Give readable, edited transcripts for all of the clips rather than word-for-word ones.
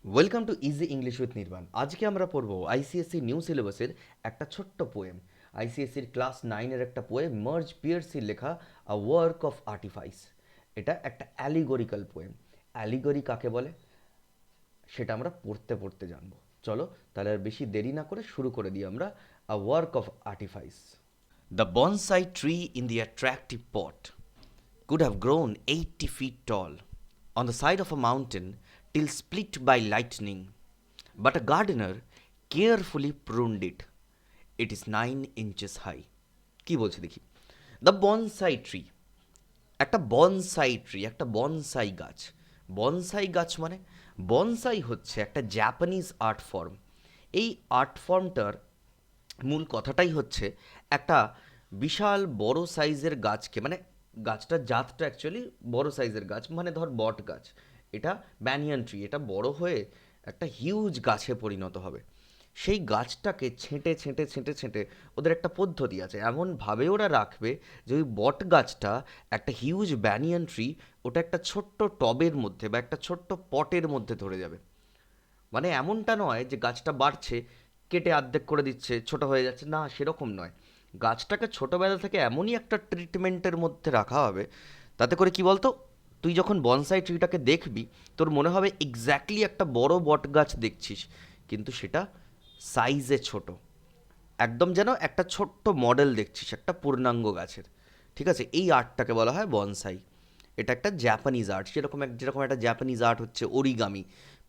Welcome to easy English with Nirvan. আজকে আমরা পড়ব আইসিএসসি নিউ সিলেবাসের একটা ছোট্ট পোয়েম। আইসিএসসির ক্লাস 9-এর একটা পোয়েম, মার্জ পিয়ার্সির লেখা আ ওয়ার্ক অফ আর্টিফাইস। এটা একটা অ্যালিগরিক্যাল পোয়েম। অ্যালিগরি কাকে বলে সেটা আমরা পড়তে পড়তে জানবো। চলো তাহলে আর বেশি দেরি না করে শুরু করে দিই আমরা। A work of artifice. The bonsai tree in the attractive pot could have grown 80 feet tall on the side of a mountain till split by lightning. But a gardener carefully pruned it. It is 9 inches high. কি বলছে দেখি? The bonsai tree, একটা bonsai tree, একটা bonsai গাছ। Bonsai গাছ মানে, bonsai হচ্ছে একটা জাপানিজ আর্ট ফর্ম। এই আর্ট ফর্মটার মূল কথাটাই হচ্ছে একটা বিশাল বড় সাইজের গাছকে, মানে গাছটার জাতটা অ্যাকচুয়ালি বড় সাইজের গাছ, মানে ধর বট গাছ। এটা ব্যানিয়ান ট্রি, এটা বড় হয়ে একটা হিউজ গাছে পরিণত হবে। সেই গাছটাকে ছেঁটে ছেঁটে ছেঁটে ছেঁটে ওদের একটা পদ্ধতি আছে, এমনভাবে ওরা রাখবে যে ওই বট গাছটা, একটা হিউজ ব্যানিয়ান ট্রি, ওটা একটা ছোট্ট টবের মধ্যে বা একটা ছোট্ট পটের মধ্যে ধরে যাবে। মানে এমনটা নয় যে গাছটা বাড়ছে, কেটে অর্ধেক করে দিচ্ছে, ছোট হয়ে যাচ্ছে, না সেরকম নয়। গাছটাকে ছোটোবেলা থেকে এমনই একটা ট্রিটমেন্টের মধ্যে রাখা হবে, তাতে করে কি বলতো, তুই যখন বনসাই ট্রিটাকে দেখবি তোর মনে হবে এক্স্যাক্টলি একটা বড় বট গাছ দেখছিস, কিন্তু সেটা সাইজে ছোট। একদম যেন একটা ছোট্ট মডেল দেখছিস একটা পূর্ণাঙ্গ গাছের। ঠিক আছে, এই আর্টটাকে বলা হয় বনসাই। এটা একটা জাপানিজ আর্ট, যেরকম একটা জাপানিজ আর্ট হচ্ছে অরিগামি,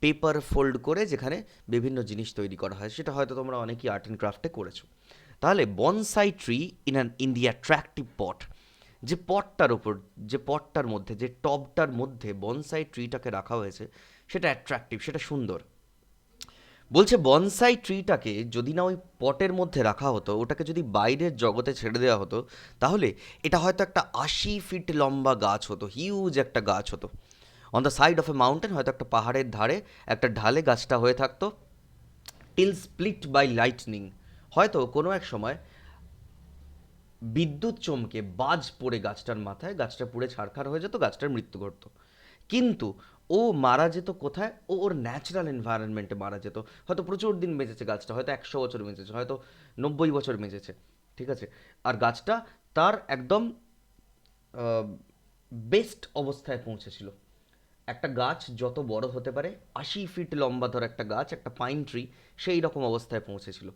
পেপার ফোল্ড করে যেখানে বিভিন্ন জিনিস তৈরি করা হয়, সেটা হয়তো তোমরা অনেকেই আর্ট অ্যান্ড ক্রাফটে করেছো। তাহলে bonsai tree in the attractive pot, যে পটটার ওপর, যে পটটার মধ্যে, যে টবটার মধ্যে বনসাই ট্রিটাকে রাখা হয়েছে, সেটা অ্যাট্রাক্টিভ, সেটা সুন্দর। বলছে বনসাই ট্রিটাকে যদি না ওই পটের মধ্যে রাখা হতো, ওটাকে যদি বাইরের জগতে ছেড়ে দেওয়া হতো, তাহলে এটা হয়তো একটা 80 ফিট লম্বা গাছ হতো, হিউজ একটা গাছ হতো। On the side of a mountain, হয়তো একটা পাহাড়ের ধারে একটা ঢালে গাছটা হয়ে থাকতো। টিল স্প্লিট বাই লাইটনিং, হয়তো কোনো এক সময় বিদ্যুৎ চমকে বাজ পড়ে গাছটার মাথায়, গাছটা পুড়ে ছারখার হয়ে যেত, গাছটার মৃত্যু ঘটতো। কিন্তু ও মারা যেত কোথায়? ও ওর ন্যাচারাল এনভায়রনমেন্টে মারা যেত। হয়তো প্রচুর দিন বেঁচেছে গাছটা, হয়তো 100 বছর বেঁচেছে, হয়তো 90 বছর বেঁচেছে। ঠিক আছে, আর গাছটা তার একদম বেস্ট অবস্থায় পৌঁছেছিল। একটা গাছ যত বড় হতে পারে, 80 ফিট লম্বা ধর একটা গাছ, একটা পাইন ট্রি, সেই রকম অবস্থায় পৌঁছেছিল।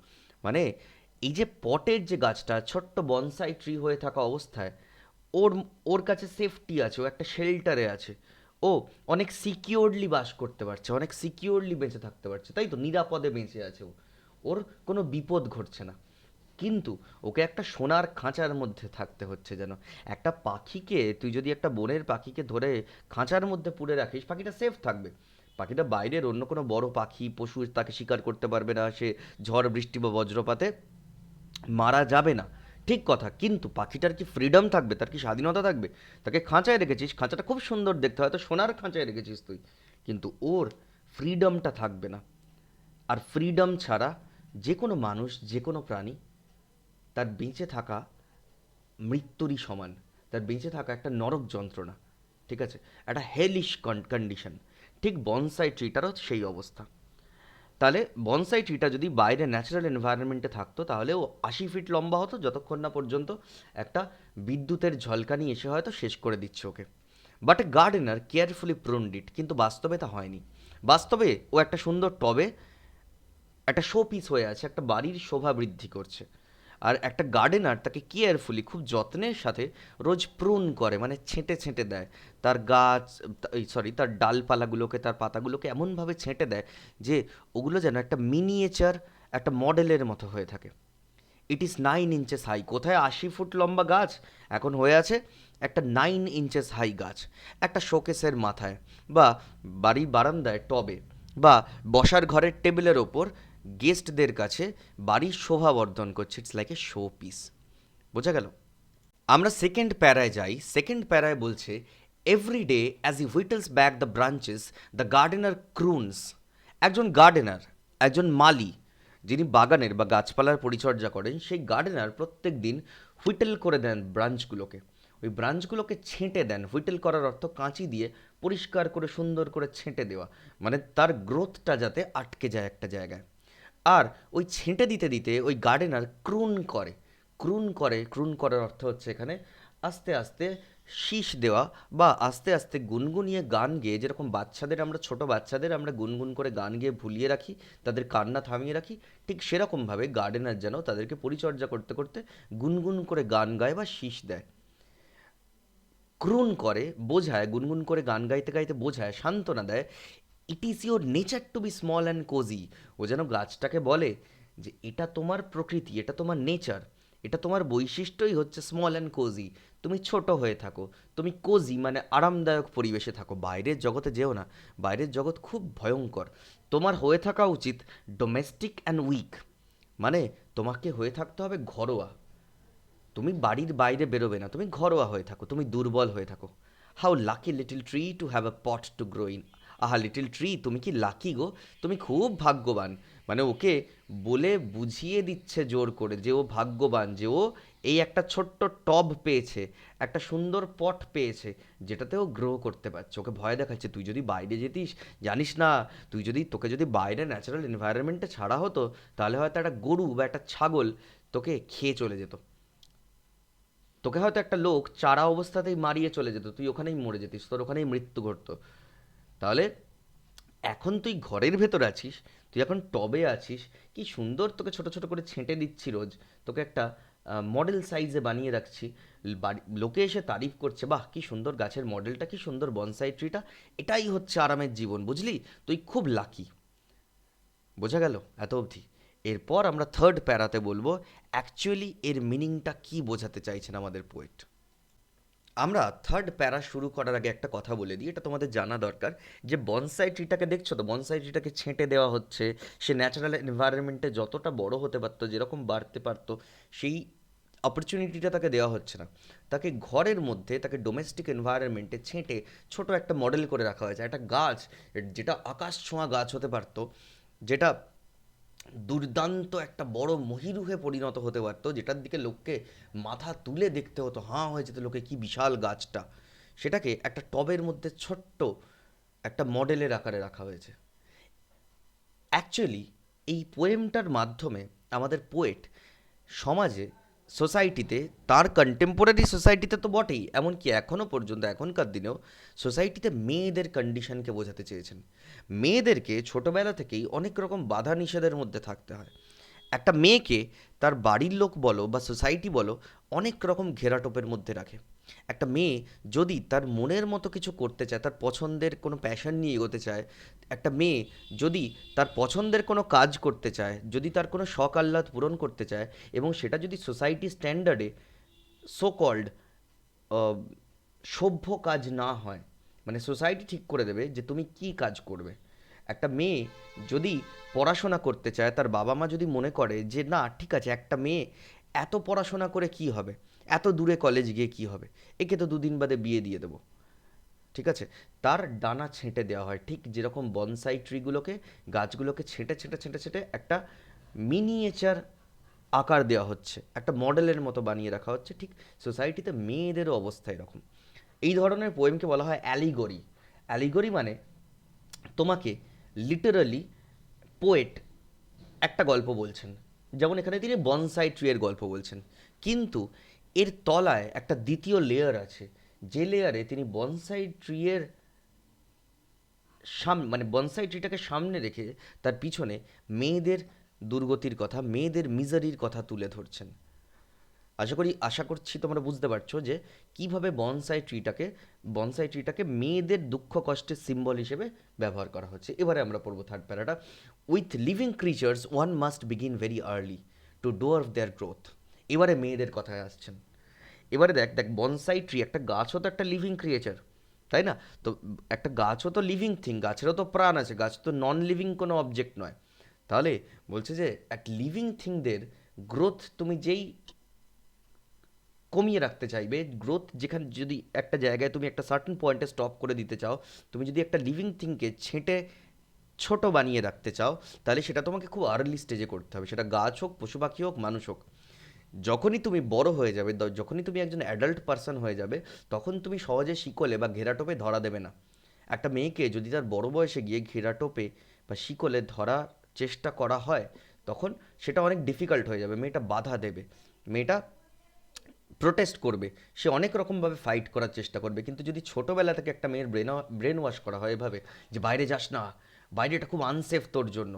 মানে এই যে পটের যে গাছটা ছোট্ট বনসাই ট্রি হয়ে থাকা অবস্থায়, ওর ওর কাছে সেফটি আছে, ও একটা শেল্টারে আছে, ও অনেক সিকিওরলি বাস করতে পারছে, অনেক সিকিওরলি বেঁচে থাকতে পারছে, তাই তো, নিরাপদে বেঁচে আছে ও, ওর কোনো বিপদ ঘটছে না। কিন্তু ওকে একটা সোনার খাঁচার মধ্যে থাকতে হচ্ছে যেন। একটা পাখিকে তুই যদি একটা বনের পাখিকে ধরে খাঁচার মধ্যে পুরে রাখিস, পাখিটা সেফ থাকবে। পাখিটা বাইরের অন্য কোনো বড় পাখি পশু তাকে শিকার করতে পারবে না, সে ঝড় বৃষ্টি বা বজ্রপাতে মারা যাবে না। ঠিক কথা, কিন্তু পাখিটার কি ফ্রিডম থাকবে? তার কি স্বাধীনতা থাকবে? তাকে খাঁচায় রেখেছিস, খাঁচাটা খুব সুন্দর দেখতে, হয়তো সোনার খাঁচায় রেখেছিস তুই, কিন্তু ওর ফ্রিডমটা থাকবে না। আর ফ্রিডম ছাড়া যে কোনো মানুষ, যে কোনো প্রাণী, তার বেঁচে থাকা মৃত্যুরই সমান। তার বেঁচে থাকা একটা নরক যন্ত্রণা। ঠিক আছে, একটা হেলিশ কন্ডিশন। ঠিক বনসাই ট্রিটারও সেই অবস্থা। তাহলে বনসাই ট্রিটা যদি বাইরে ন্যাচারাল এনভায়রনমেন্টে থাকতো, তাহলে ও 80 ফিট লম্বা হতো, যতক্ষণ না পর্যন্ত একটা বিদ্যুতের ঝলকানি এসে হয়তো শেষ করে দিচ্ছে ওকে। বাট এ গার্ডেনার কেয়ারফুলি প্রুনড ইট, কিন্তু বাস্তবে তা হয়নি। বাস্তবে ও একটা সুন্দর টবে একটা শো পিস হয়ে আছে, একটা বাড়ির শোভা বৃদ্ধি করছে। আর একটা গার্ডেনার তাকে কেয়ারফুলি, খুব যত্নের সাথে রোজ প্রুন করে, মানে ছেঁটে ছেঁটে দেয় তার গাছ, তার ডালপালাগুলোকে, তার পাতাগুলোকে এমনভাবে ছেঁটে দেয় যে ওগুলো যেন একটা মিনিয়েচার, একটা মডেলের মতো হয়ে থাকে। ইট ইজ 9 ইঞ্চেস হাই, কোথায় 80 ফুট লম্বা গাছ, এখন হয়ে আছে একটা 9 ইঞ্চেস হাই গাছ, একটা শোকেসের মাথায়, বা বাড়ির বারান্দায় টবে, বা বসার ঘরের টেবিলের ওপর গেস্টদের কাছে বাড়ির শোভা বর্ধন করছে। It's like a show piece. বোঝা গেল? আমরা সেকেন্ড প্যারায় যাই। সেকেন্ড প্যারায় বলছে, every day as he whittles back the branches the gardener croons. একজন গার্ডেনার, একজন মালি, যিনি বাগানের বা গাছপালার পরিচর্যা করেন, সেই গার্ডেনার প্রত্যেক দিন হুইটেল করে দেন ব্রাঞ্চগুলোকে, ওই ব্রাঞ্চগুলোকে ছেঁটে দেন। হুইটেল করার অর্থ কাঁচি দিয়ে পরিষ্কার করে সুন্দর করে ছেঁটে দেওয়া, মানে তার গ্রোথটা যাতে আটকে যায় একটা জায়গায়। আর ওই ছেঁটে দিতে দিতে ওই গার্ডেনার ক্রুন করার অর্থ হচ্ছে এখানে আস্তে আস্তে শীষ দেওয়া, বা আস্তে আস্তে গুনগুনিয়ে গান গেয়ে, যেরকম বাচ্চাদের আমরা, ছোট বাচ্চাদের আমরা গুনগুন করে গান গেয়ে ভুলিয়ে রাখি, তাদের কান্না থামিয়ে রাখি, ঠিক সেরকমভাবে গার্ডেনার যেন তাদেরকে পরিচর্যা করতে করতে গুনগুন করে গান গায় বা শীষ দেয়। ক্রুন করে বোঝায়, গুনগুন করে গান গাইতে গাইতে বোঝায়, সান্ত্বনা দেয়, it is your nature to be small and cosy. ও যেন গাছটাকে বলে যে এটা তোমার প্রকৃতি, এটা তোমার নেচার, এটা তোমার বৈশিষ্ট্যই হচ্ছে স্মল অ্যান্ড কোজি। তুমি ছোট হয়ে থাকো, তুমি কোজি মানে আরামদায়ক পরিবেশে থাকো, বাইরের জগতে যেও না, বাইরের জগৎ খুব ভয়ঙ্কর। তোমার হয়ে থাকা উচিত ডোমেস্টিক অ্যান্ড উইক, মানে তোমাকে হয়ে থাকতে হবে ঘরোয়া, তুমি বাড়ির বাইরে বেরোবে না, তুমি ঘরোয়া হয়ে থাকো, তুমি দুর্বল হয়ে থাকো। How lucky little tree to have a pot to grow in. আহা লিটল ট্রি, তুমি কি লাকি গো, তুমি খুব ভাগ্যবান। মানে ওকে বলে বুঝিয়ে দিচ্ছে জোর করে যে ও ভাগ্যবান, যে ও এই একটা ছোট্ট টব পেয়েছে, একটা সুন্দর পট পেয়েছে, যেটাতে ও গ্রো করতে পারছে। ওকে ভয় দেখাচ্ছে, তুই যদি বাইরে যেতিস, জানিস না, তোকে যদি বাইরে ন্যাচারাল এনভায়রনমেন্টে ছাড়া হতো, তাহলে হয়তো একটা গরু বা একটা ছাগল তোকে খেয়ে চলে যেত, তোকে হয়তো একটা লোক চারা অবস্থাতেই মারিয়ে চলে যেত, তুই ওখানেই মরে যেতিস, তোর ওখানেই মৃত্যু ঘটতো। তাহলে এখন তুই ঘরের ভেতর আছিস, তুই এখন টবে আছিস, কি সুন্দর তোকে ছোট ছোট করে ছেঁটে দিচ্ছি রোজ, তোকে একটা মডেল সাইজে বানিয়ে রাখছি, লোকে এসে তারিফ করছে, বাহ কি সুন্দর গাছের মডেলটা, কি সুন্দর বনসাই ট্রিটা, এটাই হচ্ছে আরামের জীবন, বুঝলি, তুই খুব লাকি। বোঝা গেল এত অবধি? এরপর আমরা থার্ড প্যারাতে বলবো অ্যাকচুয়ালি এর মিনিংটা কি বোঝাতে চাইছেন আমাদের পোয়েট। আমরা থার্ড প্যারা শুরু করার আগে একটা কথা বলে দিই, এটা তোমাদের জানা দরকার, যে বনসাই ট্রিটাকে দেখছো তো, বনসাই ট্রিটাকে ছেঁটে দেওয়া হচ্ছে, সে ন্যাচারাল এনভায়রনমেন্টে যতটা বড় হতে পারতো, যেরকম বাড়তে পারতো, সেই অপরচুনিটিটা তাকে দেওয়া হচ্ছে না। তাকে ঘরের মধ্যে, তাকে ডোমেস্টিক এনভায়রনমেন্টে ছেঁটে ছোট একটা মডেল করে রাখা হয়েছে, একটা গাছ যেটা আকাশ ছোঁয়া গাছ হতে পারতো, যেটা দুর্দান্ত একটা বড় মহিরুহে পরিণত হতে পারতো, যেটার দিকে লোককে মাথা তুলে দেখতে হতো, হাঁ হয়ে যেত লোকে, কি বিশাল গাছটা, সেটাকে একটা টবের মধ্যে ছোট্ট একটা মডেলের আকারে রাখা হয়েছে। অ্যাকচুয়ালি এই পোয়েমটার মাধ্যমে আমাদের পোয়েট সমাজে, সোসাইটিতে, তার কন্টেম্পোরারি সোসাইটিতে তো বটেই, এমনকি এখনও পর্যন্ত এখনকার দিনেও সোসাইটিতে মেয়েদের কন্ডিশনকে বোঝাতে চেয়েছেন। মেয়েদেরকে ছোটবেলা থেকেই অনেক রকম বাধা নিষেধের মধ্যে থাকতে হয়। একটা মেয়েকে তার বাড়ির লোক বলো বা সোসাইটি বলো, অনেক রকম ঘেরাটোপের মধ্যে রাখে। একটা মেয়ে যদি তার মনের মতো কিছু করতে চায়, তার পছন্দের কোনো প্যাশন নিয়ে এগোতে চায়, একটা মেয়ে যদি তার পছন্দের কোনো কাজ করতে চায়, যদি তার কোনো শখ আহ্লাদ পূরণ করতে চায়, এবং সেটা যদি সোসাইটি স্ট্যান্ডার্ডে সো কল্ড সভ্য কাজ না হয়, মানে সোসাইটি ঠিক করে দেবে যে তুমি কি কাজ করবে। একটা মেয়ে যদি পড়াশোনা করতে চায়, তার বাবা মা যদি মনে করে যে না ঠিক আছে, একটা মেয়ে এত পড়াশোনা করে কি হবে, এত দূরে কলেজ গিয়ে কি হবে, একে তো দুদিন বাদে বিয়ে দিয়ে দেবো, ঠিক আছে, তার ডানা ছেঁটে দেওয়া হয়, ঠিক যেরকম বনসাই ট্রিগুলোকে, গাছগুলোকে ছেঁটে ছেঁটে ছেঁটে ছেঁটে একটা মিনিয়েচার আকার দেওয়া হচ্ছে, একটা মডেলের মতো বানিয়ে রাখা হচ্ছে, ঠিক সোসাইটিতে মেয়েদেরও অবস্থা এরকম। এই ধরনের পোয়েমকে বলা হয় অ্যালিগরি। অ্যালিগরি মানে তোমাকে লিটারালি পোয়েট একটা গল্প বলছেন, যেমন এখানে তিনি বনসাই ট্রি এর গল্প বলছেন, কিন্তু এর তলায় একটা দ্বিতীয় লেয়ার আছে, যে লেয়ারে তিনি বনসাই ট্রি এর মানে বনসাই ট্রিটাকে সামনে রেখে তার পিছনে মেয়েদের দুর্গতির কথা, মেয়েদের মিজারির কথা তুলে ধরছেন। আশা করছি তোমরা বুঝতে পারছো যে কিভাবে বনসাই ট্রিটাকে মেয়েদের দুঃখ কষ্টের সিম্বল হিসেবে ব্যবহার করা হচ্ছে। এবারে আমরা পড়বো থার্ড প্যারাটা। With living creatures one must begin very early to dwarf their growth. এবারে মেয়েদের কথায় আসছেন। এবারে দেখ দেখ বনসাই ট্রি, একটা গাছও তো একটা লিভিং ক্রিয়েচার, তাই না? তো একটা গাছও তো লিভিং থিং, গাছেরও তো প্রাণ আছে, গাছ তো নন লিভিং কোনো অবজেক্ট নয়। তাহলে বলছে যে এক লিভিং থিংদের গ্রোথ তুমি যেই কমিয়ে রাখতে চাইবে, গ্রোথ যেখানে যদি একটা জায়গায় তুমি একটা সার্টেন পয়েন্টে স্টপ করে দিতে চাও, তুমি যদি একটা লিভিং থিংকে ছেঁটে ছোট বানিয়ে রাখতে চাও, তাহলে সেটা তোমাকে খুব আর্লি স্টেজে করতে হবে, সেটা গাছ হোক, পশু পাখি হোক, মানুষ হোক। যখনই তুমি বড় হয়ে যাবে, যখনই তুমি একজন অ্যাডাল্ট পার্সন হয়ে যাবে, তখন তুমি সহজে শিকলে বা ঘেরাটোপে ধরা দেবে না। একটা মেয়েকে যদি তার বড় বয়সে গিয়ে ঘেরা টোপে বা শিকলে ধরার চেষ্টা করা হয়, তখন সেটা অনেক ডিফিকাল্ট হয়ে যাবে। মেয়েটা বাধা দেবে, মেয়েটা প্রোটেস্ট করবে, সে অনেক রকমভাবে ফাইট করার চেষ্টা করবে। কিন্তু যদি ছোটোবেলা থেকে একটা মেয়ের ব্রেন ওয়াশ করা হয় এভাবে, যে বাইরে যাস না, বাইরেটা খুব আনসেফ তোর জন্য,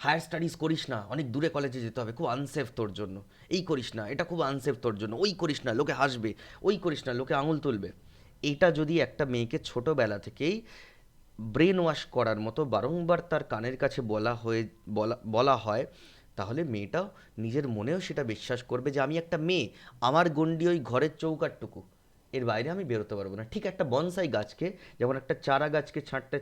হায়ার স্টাডিজ করিস না, অনেক দূরে কলেজে যেতে হবে, খুব আনসেফ তোর জন্য, এই করিস না, এটা খুব আনসেফ তোর জন্য, ওই করিস না, লোকে হাসবে, ওই করিস না, লোকে আঙুল তুলবে। এটা যদি একটা মেয়েকে ছোটোবেলা থেকেই ব্রেন ওয়াশ করার মতো বারংবার তার কানের কাছে বলা হয়, তাহলে মেয়েটাও নিজের মনেও সেটা বিশ্বাস করবে যে আমি একটা মেয়ে, আমার গণ্ডি ওই ঘরের চৌকাটটুকু, এর বাইরে আমি বেরোতে পারবো না। ঠিক একটা বনসাই গাছকে, যেমন একটা চারা গাছকে ছাঁটতে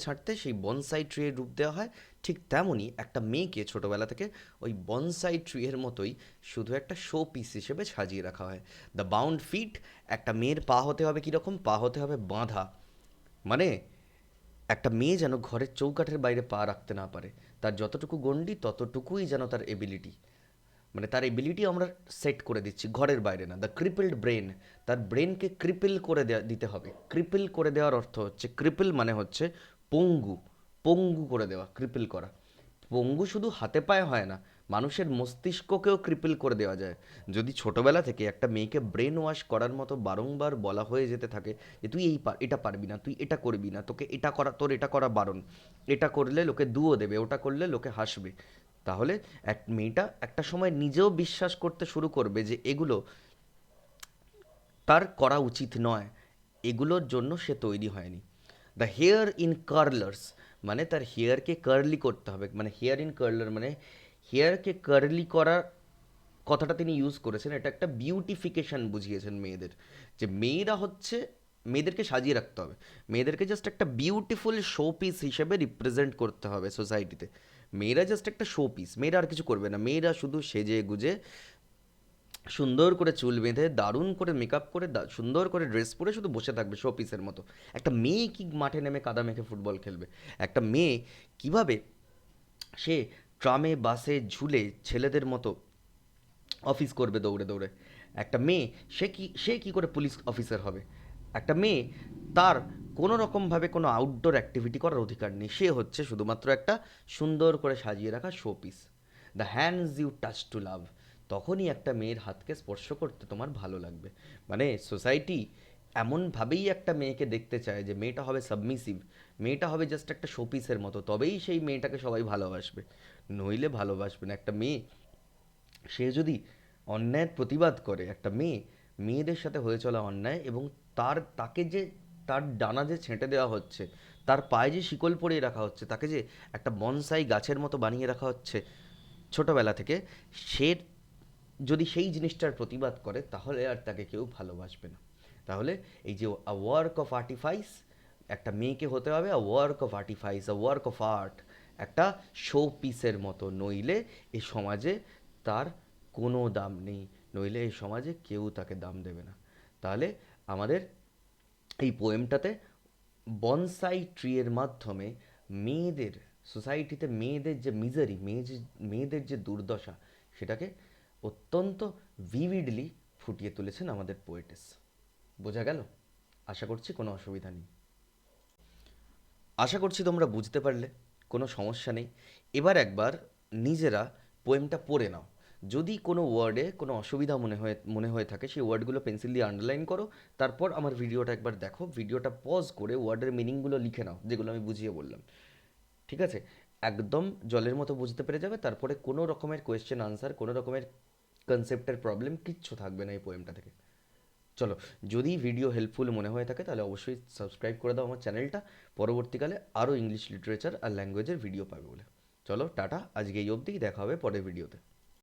ছাঁটতে সেই বনসাই ট্রিয়ের রূপ দেওয়া হয়, ঠিক তেমনই একটা মেয়েকে ছোটোবেলা থেকে ওই বনসাই ট্রিয়ের মতোই শুধু একটা শো পিস হিসেবে সাজিয়ে রাখা হয়। দ্য বাউন্ড ফিট, একটা মেয়ের পা হতে হবে কীরকম, পা হতে হবে বাঁধা, মানে একটা মেয়ে যেন ঘরের চৌকাঠের বাইরে পা রাখতে না পারে, তার যতটুকু গণ্ডি ততটুকুই যেন তার এবিলিটি, মানে তার এবিলিটি আমরা সেট করে দিচ্ছি, ঘরের বাইরে না। দ্য ক্রিপলড ব্রেন, তার ব্রেনকে ক্রিপল করে দিতে হবে। ক্রিপল করে দেওয়ার অর্থ হচ্ছে, ক্রিপল মানে হচ্ছে পঙ্গু, পঙ্গু করে দেওয়া, ক্রিপল করা। পঙ্গু শুধু হাতে পায়ে হয় না, মানুষের মস্তিষ্ককেও ক্রিপল করে দেওয়া যায়। যদি ছোটবেলা থেকে একটা মেয়েকে ব্রেন ওয়াশ করার মতো বারংবার বলা হয়ে যেতে থাকে যে তুই এটা পারবি না, তুই এটা করবি না, তোকে এটা করা, তোর এটা করা বারণ, এটা করলে লোকে দুও দেবে, ওটা করলে লোকে হাসবে, তাহলে মেয়েটা একটা সময় নিজেও বিশ্বাস করতে শুরু করবে যে এগুলো তার করা উচিত নয়, এগুলোর জন্য সে তৈরি হয়নি। দ্য হেয়ার ইন কার্লার্স, মানে তার হেয়ারকে কার্লি করতে হবে, মানে হেয়ার ইন কার্লার মানে হেয়ারকে কার্লি করার কথাটা তিনি ইউজ করেছেন, এটা একটা বিউটিফিকেশন বুঝিয়েছেন মেয়েদের, যে মেয়েরা হচ্ছে, মেয়েদেরকে সাজিয়ে রাখতে হবে, মেয়েদেরকে জাস্ট একটা বিউটিফুল শো পিস হিসেবে রিপ্রেজেন্ট করতে হবে সোসাইটিতে। মেয়েরা জাস্ট একটা শো পিস, মেয়েরা আর কিছু করবে না, মেয়েরা শুধু সেজে গুজে সুন্দর করে চুল বেঁধে দারুণ করে মেকআপ করে সুন্দর করে ড্রেস পরে শুধু বসে থাকবে শো পিসের মতো। একটা মেয়ে কি মাঠে নেমে কাদা মেখে ফুটবল খেলবে? একটা মেয়ে কিভাবে সে ট্রামে বাসে ঝুলে ছেলেদের মতো অফিস করবে দৌড়ে দৌড়ে? একটা মেয়ে সে কি করে পুলিশ অফিসার হবে? একটা মেয়ে, তার কোনো রকমভাবে কোনো আউটডোর অ্যাক্টিভিটি করার অধিকার নেই, সে হচ্ছে শুধুমাত্র একটা সুন্দর করে সাজিয়ে রাখা show piece. The hands you touch to love, তখনই একটা মেয়ের হাতকে স্পর্শ করতে তোমার ভালো লাগবে। মানে সোসাইটি এমনভাবেই একটা মেয়েকে দেখতে চায় যে মেয়েটা হবে সাবমিসিভ, মেয়েটা হবে জাস্ট একটা শোপিসের মতো, তবেই সেই মেয়েটাকে সবাই ভালোবাসবে, নইলে ভালোবাসবে না। একটা মেয়ে, সে যদি অন্যায়ের প্রতিবাদ করে, একটা মেয়ে, মেয়েদের সাথে হয়ে চলা অন্যায় এবং তাকে যে তার ডানা যে ছেঁটে দেওয়া হচ্ছে, তার পায়ে যে শিকল পরিয়ে রাখা হচ্ছে, তাকে যে একটা বনসাই গাছের মতো বানিয়ে রাখা হচ্ছে ছোটবেলা থেকে, সে যদি সেই জিনিসটার প্রতিবাদ করে তাহলে আর তাকে কেউ ভালোবাসবে না। তাহলে এই যে আ ওয়ার্ক অফ আর্টিফাইস, একটা মেয়েকে হতে হবে a work of artifice, a work of art, একটা শো পিসের মতো, নইলে এই সমাজে তার কোনো দাম নেই, নইলে এই সমাজে কেউ তাকে দাম দেবে না। তাহলে আমাদের এই পোয়েমটাতে বনসাই ট্রিয়ের মাধ্যমে মেয়েদের, সোসাইটিতে মেয়েদের যে মিজারি, মেয়েদের যে দুর্দশা, সেটাকে অত্যন্ত ভিভিডলি ফুটিয়ে তুলেছেন আমাদের পোয়েটেস। বোঝা গেল? আশা করছি কোনো অসুবিধা নেই। আশা করছি তোমরা বুঝতে পারলে, কোনো সমস্যা নেই। এবার একবার নিজেরা পোয়েমটা পড়ে নাও। যদি কোনো ওয়ার্ডে কোনো অসুবিধা মনে হয়ে থাকে, সেই ওয়ার্ডগুলো পেন্সিল দিয়ে আন্ডারলাইন করো, তারপর আমার ভিডিওটা একবার দেখো, ভিডিওটা পজ করে ওয়ার্ডের মিনিংগুলো লিখে নাও, যেগুলো আমি বুঝিয়ে বললাম। ঠিক আছে? একদম জলের মতো বুঝতে পেরে যাবে, তারপরে কোনো রকমের কোয়েশ্চেন আনসার, কোনো রকমের কনসেপ্টের প্রবলেম কিচ্ছু থাকবে না এই পোয়েমটা থেকে। চলো, যদি ভিডিও হেল্পফুল মনে হয়ে থাকে তাহলে অবশ্যই সাবস্ক্রাইব করে দাও আমার চ্যানেলটা, পরবর্তীকালে আরও ইংলিশ লিটারেচার আর ল্যাঙ্গুয়েজের ভিডিও পাবে বলে। চলো টাটা, আজকে এই অবধিই, দেখা হবে পরের ভিডিওতে।